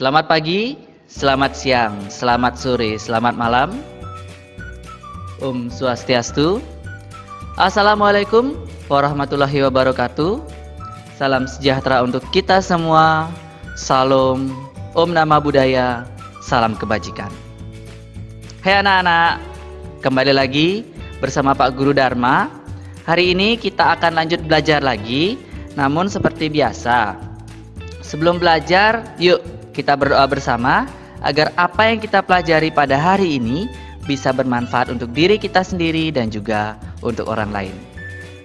Selamat pagi, selamat siang, selamat sore, selamat malam. Om Swastiastu. Assalamualaikum warahmatullahi wabarakatuh. Salam sejahtera untuk kita semua. Salam, Om Nama Budaya, salam kebajikan. Hai anak-anak, kembali lagi bersama Pak Guru Dharma. Hari ini kita akan lanjut belajar lagi, namun seperti biasa. Sebelum belajar, yuk kita berdoa bersama agar apa yang kita pelajari pada hari ini bisa bermanfaat untuk diri kita sendiri dan juga untuk orang lain.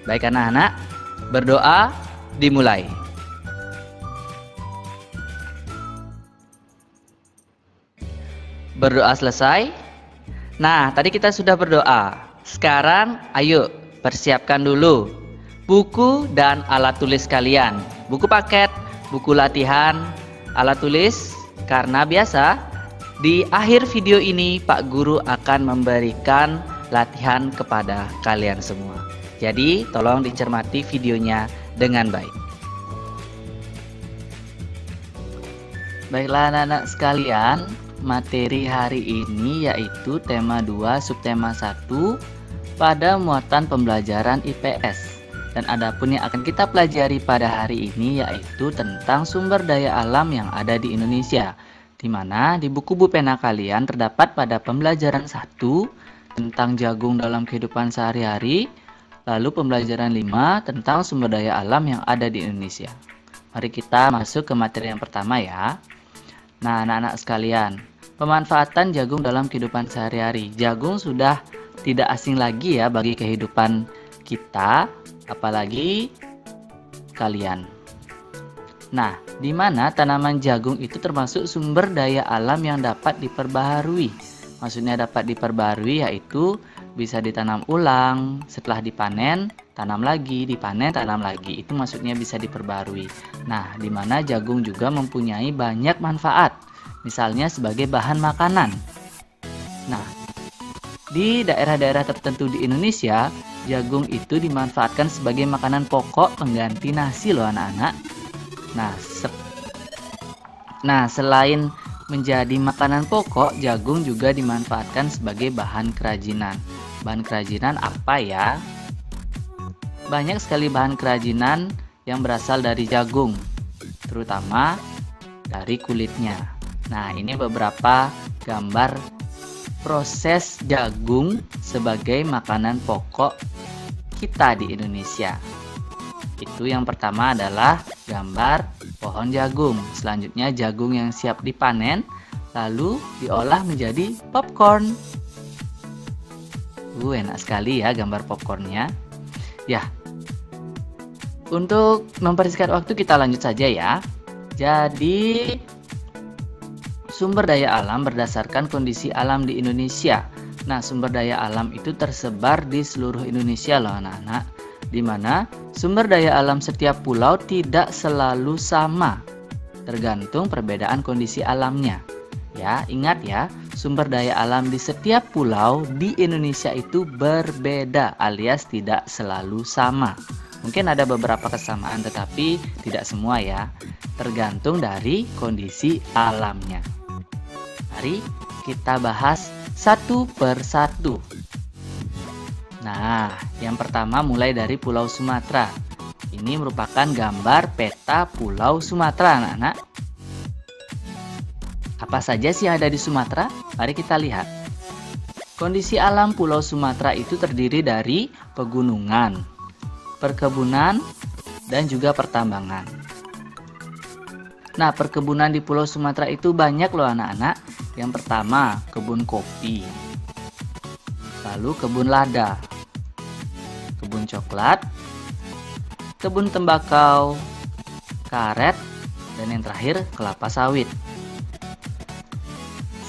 Baik anak-anak, berdoa dimulai. Berdoa selesai. Nah, tadi kita sudah berdoa. Sekarang ayo persiapkan dulu buku dan alat tulis kalian. Buku paket, buku latihan, alat tulis. Karena biasa di akhir video ini Pak Guru akan memberikan latihan kepada kalian semua. Jadi tolong dicermati videonya dengan baik. Baiklah anak-anak sekalian, materi hari ini yaitu tema 2 subtema 1 pada muatan pembelajaran IPS. Dan adapun yang akan kita pelajari pada hari ini yaitu tentang sumber daya alam yang ada di Indonesia, di mana di buku pena kalian terdapat pada pembelajaran 1 tentang jagung dalam kehidupan sehari-hari, lalu pembelajaran 5 tentang sumber daya alam yang ada di Indonesia. Mari kita masuk ke materi yang pertama ya. Nah anak-anak sekalian, pemanfaatan jagung dalam kehidupan sehari-hari. Jagung sudah tidak asing lagi ya bagi kehidupan kita, apalagi kalian. Nah, di mana tanaman jagung itu termasuk sumber daya alam yang dapat diperbaharui. Maksudnya dapat diperbaharui yaitu bisa ditanam ulang, setelah dipanen, tanam lagi, dipanen, tanam lagi. Itu maksudnya bisa diperbaharui. Nah, di mana jagung juga mempunyai banyak manfaat. Misalnya sebagai bahan makanan. Nah, di daerah-daerah tertentu di Indonesia, jagung itu dimanfaatkan sebagai makanan pokok pengganti nasi loh anak-anak. Nah, selain menjadi makanan pokok, jagung juga dimanfaatkan sebagai bahan kerajinan. Bahan kerajinan apa ya? Banyak sekali bahan kerajinan yang berasal dari jagung, terutama dari kulitnya. Nah, ini beberapa gambar proses jagung sebagai makanan pokok kita di Indonesia. Itu yang pertama adalah gambar pohon jagung. Selanjutnya jagung yang siap dipanen lalu diolah menjadi popcorn. Enak sekali ya gambar popcornnya. Ya. Untuk mempersingkat waktu kita lanjut saja ya. Jadi sumber daya alam berdasarkan kondisi alam di Indonesia. Nah, sumber daya alam itu tersebar di seluruh Indonesia loh anak-anak. Di mana sumber daya alam setiap pulau tidak selalu sama, tergantung perbedaan kondisi alamnya. Ya, ingat ya, sumber daya alam di setiap pulau di Indonesia itu berbeda alias tidak selalu sama. Mungkin ada beberapa kesamaan tetapi tidak semua ya, tergantung dari kondisi alamnya. Mari kita bahas satu per satu. Nah, yang pertama mulai dari Pulau Sumatera. Ini merupakan gambar peta Pulau Sumatera, anak-anak. Apa saja sih yang ada di Sumatera? Mari kita lihat. Kondisi alam Pulau Sumatera itu terdiri dari pegunungan, perkebunan, dan juga pertambangan. Nah, perkebunan di Pulau Sumatera itu banyak loh anak-anak. Yang pertama, kebun kopi. Lalu kebun lada, kebun coklat, kebun tembakau, karet, dan yang terakhir kelapa sawit.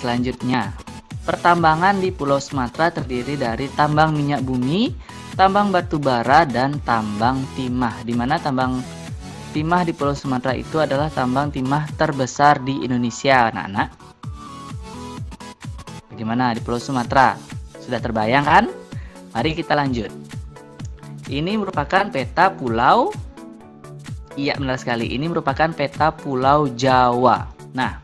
Selanjutnya, pertambangan di Pulau Sumatera terdiri dari tambang minyak bumi, tambang batu bara, dan tambang timah. Di mana tambang timah di Pulau Sumatera itu adalah tambang timah terbesar di Indonesia, anak-anak. Bagaimana di Pulau Sumatera? Sudah terbayang kan? Mari kita lanjut. Ini merupakan peta pulau. Iya benar sekali, ini merupakan peta Pulau Jawa. Nah,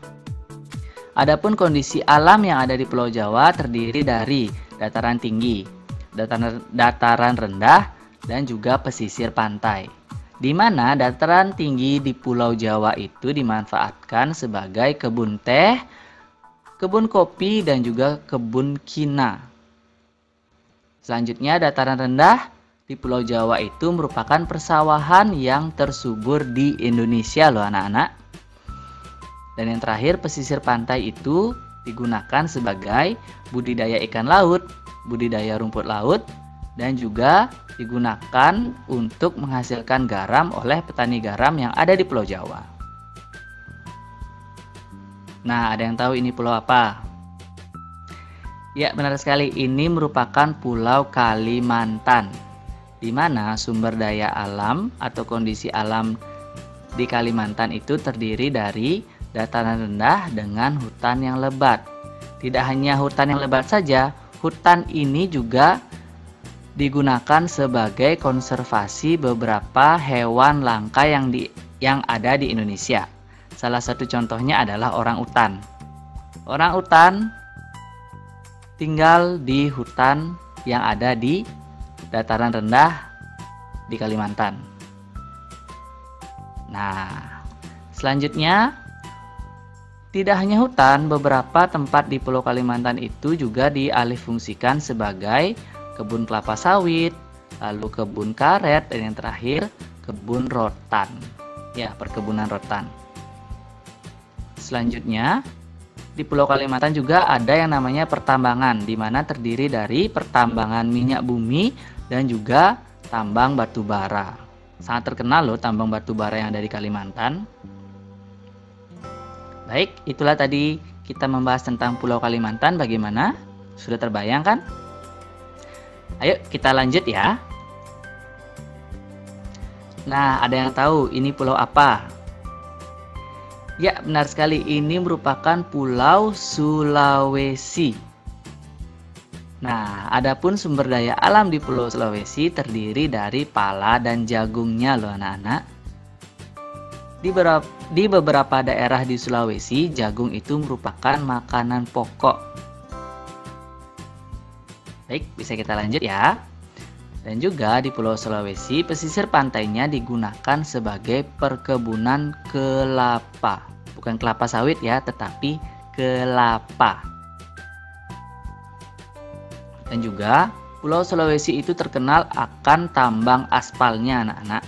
Adapun kondisi alam yang ada di Pulau Jawa terdiri dari dataran tinggi, dataran rendah, dan juga pesisir pantai. Di mana dataran tinggi di Pulau Jawa itu dimanfaatkan sebagai kebun teh, kebun kopi, dan juga kebun kina. Selanjutnya dataran rendah di Pulau Jawa itu merupakan persawahan yang tersubur di Indonesia loh anak-anak. Dan yang terakhir pesisir pantai itu digunakan sebagai budidaya ikan laut, budidaya rumput laut, dan juga digunakan untuk menghasilkan garam oleh petani garam yang ada di Pulau Jawa. Nah, ada yang tahu ini pulau apa? Ya, benar sekali, ini merupakan Pulau Kalimantan, di mana sumber daya alam atau kondisi alam di Kalimantan itu terdiri dari dataran rendah dengan hutan yang lebat. Tidak hanya hutan yang lebat saja, hutan ini juga digunakan sebagai konservasi beberapa hewan langka yang ada di Indonesia. Salah satu contohnya adalah orangutan. Orangutan tinggal di hutan yang ada di dataran rendah di Kalimantan. Nah, selanjutnya tidak hanya hutan, beberapa tempat di Pulau Kalimantan itu juga dialihfungsikan sebagai kebun kelapa sawit, lalu kebun karet, dan yang terakhir kebun rotan. Ya, perkebunan rotan. Selanjutnya, di Pulau Kalimantan juga ada yang namanya pertambangan, di mana terdiri dari pertambangan minyak bumi dan juga tambang batu bara. Sangat terkenal loh tambang batu bara yang ada di Kalimantan. Baik, itulah tadi kita membahas tentang Pulau Kalimantan. Bagaimana? Sudah terbayang kan? Ayo kita lanjut ya. Nah, ada yang tahu ini pulau apa? Ya, benar sekali, ini merupakan Pulau Sulawesi. Nah, adapun sumber daya alam di Pulau Sulawesi terdiri dari pala dan jagungnya loh anak-anak. Di beberapa daerah di Sulawesi, jagung itu merupakan makanan pokok. Baik, bisa kita lanjut ya. Dan juga di Pulau Sulawesi, pesisir pantainya digunakan sebagai perkebunan kelapa. Bukan kelapa sawit ya, tetapi kelapa. Dan juga Pulau Sulawesi itu terkenal akan tambang aspalnya anak-anak.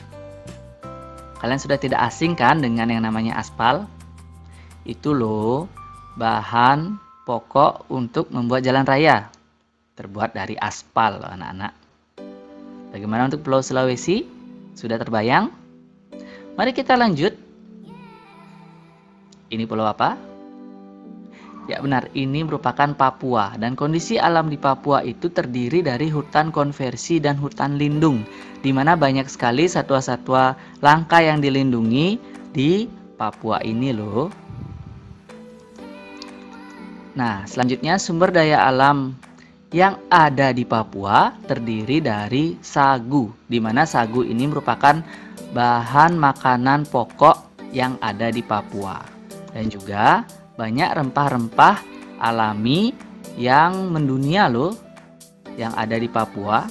Kalian sudah tidak asing kan dengan yang namanya aspal? Itu loh bahan pokok untuk membuat jalan raya. Terbuat dari aspal loh anak-anak. Bagaimana untuk Pulau Sulawesi? Sudah terbayang? Mari kita lanjut. Ini pulau apa? Ya benar, ini merupakan Papua. Dan kondisi alam di Papua itu terdiri dari hutan konversi dan hutan lindung, di mana banyak sekali satwa-satwa langka yang dilindungi di Papua ini loh. Nah, selanjutnya sumber daya alam yang ada di Papua terdiri dari sagu, di mana sagu ini merupakan bahan makanan pokok yang ada di Papua. Dan juga banyak rempah-rempah alami yang mendunia loh yang ada di Papua.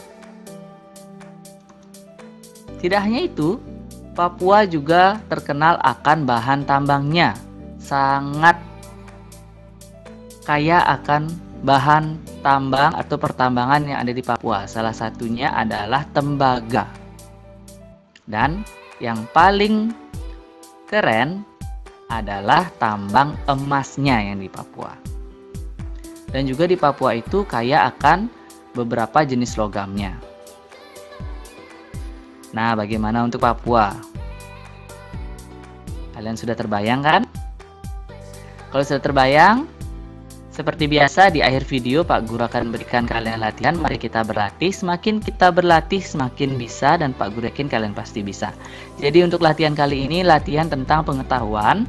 Tidak hanya itu, Papua juga terkenal akan bahan tambangnya. Sangat kaya akan bahan tambang atau pertambangan yang ada di Papua. Salah satunya adalah tembaga. Dan yang paling keren adalah tambang emasnya yang di Papua. Dan juga di Papua itu kaya akan beberapa jenis logamnya. Nah, bagaimana untuk Papua? Kalian sudah terbayang kan? Kalau sudah terbayang, seperti biasa di akhir video Pak Guru akan berikan kalian latihan. Mari kita berlatih. Semakin kita berlatih semakin bisa, dan Pak Guru yakin kalian pasti bisa. Jadi untuk latihan kali ini latihan tentang pengetahuan.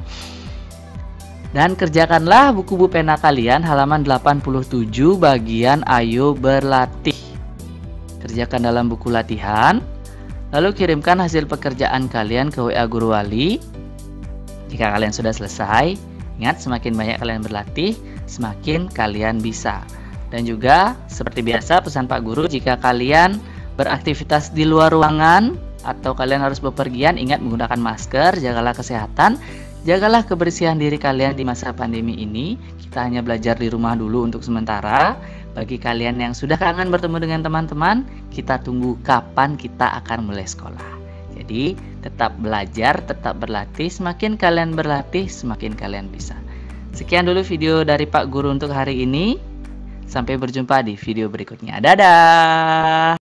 Dan kerjakanlah buku pena kalian halaman 87 bagian ayo berlatih. Kerjakan dalam buku latihan. Lalu kirimkan hasil pekerjaan kalian ke WA Guru Wali. Jika kalian sudah selesai, Ingat, semakin banyak kalian berlatih, semakin kalian bisa. Dan juga seperti biasa pesan Pak Guru, jika kalian beraktivitas di luar ruangan atau kalian harus bepergian, ingat menggunakan masker, jagalah kesehatan, jagalah kebersihan diri kalian di masa pandemi ini. Kita hanya belajar di rumah dulu untuk sementara. Bagi kalian yang sudah kangen bertemu dengan teman-teman, kita tunggu kapan kita akan mulai sekolah. Jadi tetap belajar, tetap berlatih. Semakin kalian berlatih, semakin kalian bisa. Sekian dulu video dari Pak Guru untuk hari ini. Sampai berjumpa di video berikutnya. Dadah!